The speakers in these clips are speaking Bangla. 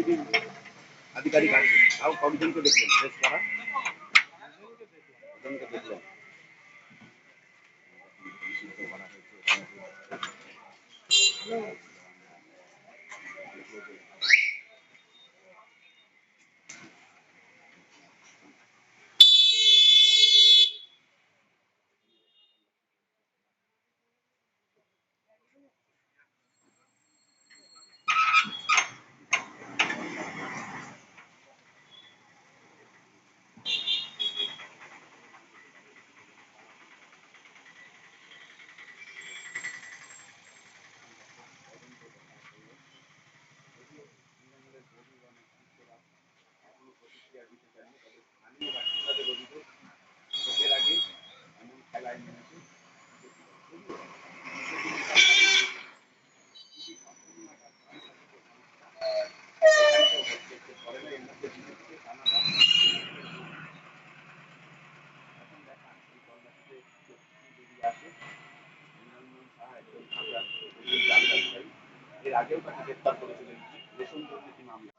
ইডির আধিকারিক আছে, তাও কতজনকে দেখলেন টেস্ট করা? কতজনকে দেখলেন? নিষিদ্ধ করা হয়েছে। স্থানীয় বাসিন্দাদের অভিযোগ, ভোটের আগে এমন খেলায় নেমেছে এর আগেও তাকে গ্রেপ্তার করেছিলেন রেশন দুর্নীতি মামলা।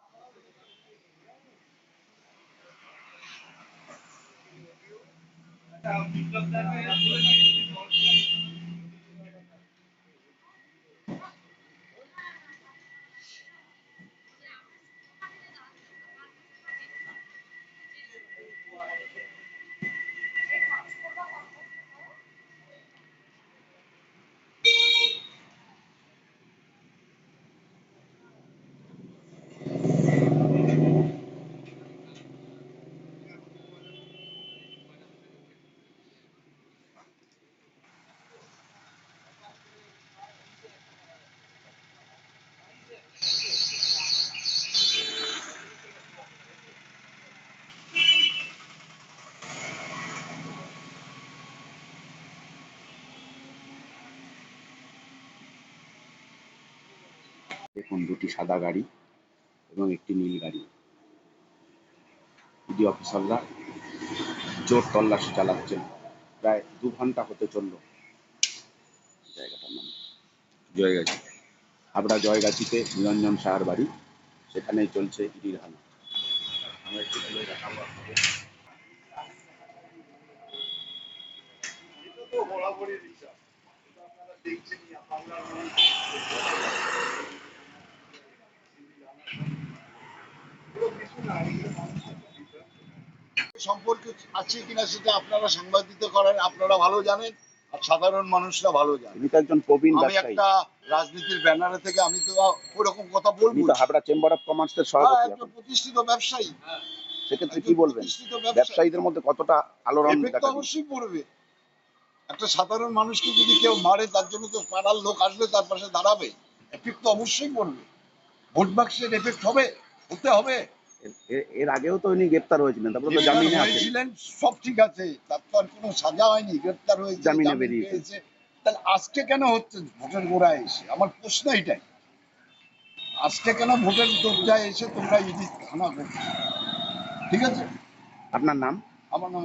দেখুন দুটি সাদা গাড়ি এবং একটি নীল গাড়ি, ইডি অফিসাররা জোর তল্লাশি চালাচ্ছেন। প্রায় 2 ঘন্টা হতে চলল। জায়গাটার নাম জয়গাছি, হাবড়া জয়গাছিতে নিরঞ্জন সাহার বাড়ি, সেখানেই চলছে ইডির হানা। আমরা একটু দেখাবো আপনাদের। সম্পর্ক আছে কিনা সেটা আপনারা সাংবাদিকতা করেন, আপনারা ভালো জানেন, আর সাধারণ মানুষরা ভালো জানেন। তিনি তো একজন প্রবীণ আমি ব্যবসায়ী। একটা রাজনীতির ব্যানারে থেকে আমি তো ওরকম কথা বলবো তো হাবড়া চেম্বার অফ কমার্সের সভাপতি, একটা প্রতিষ্ঠিত ব্যবসায়ী। সেক্ষেত্রে কি বলবেন ব্যবসায়ীদের মধ্যে কতটা আলোড়ন দেখা যায়? অবশ্যই পড়বে। একটা সাধারণ মানুষকে যদি কেউ মারে তার জন্য তো পাড়ার লোক আসবে তার পাশে দাঁড়াবে, এফেক্ট তো অবশ্যই পড়বে। ভোট বাক্সের এফেক্ট হবে, হতে হবে। এর আগেও তো উনি গ্রেপ্তার হয়েছিলেন, তারপরে তো জামিনে হয়েছিলেন, সব ঠিক আছে, তার তো আর কোনো সাজা হয়নি, গ্রেপ্তার হয়েছে, জামিনে বেরিয়েছে। তাহলে আজকে কেন হচ্ছে ভোটের গোড়ায় এসে? আমার প্রশ্ন এটাই, আজকে কেন ভোটের দরজায় এসে তোমরা ইডি থানা করছো? ঠিক আছে, আপনার নাম? আমার নাম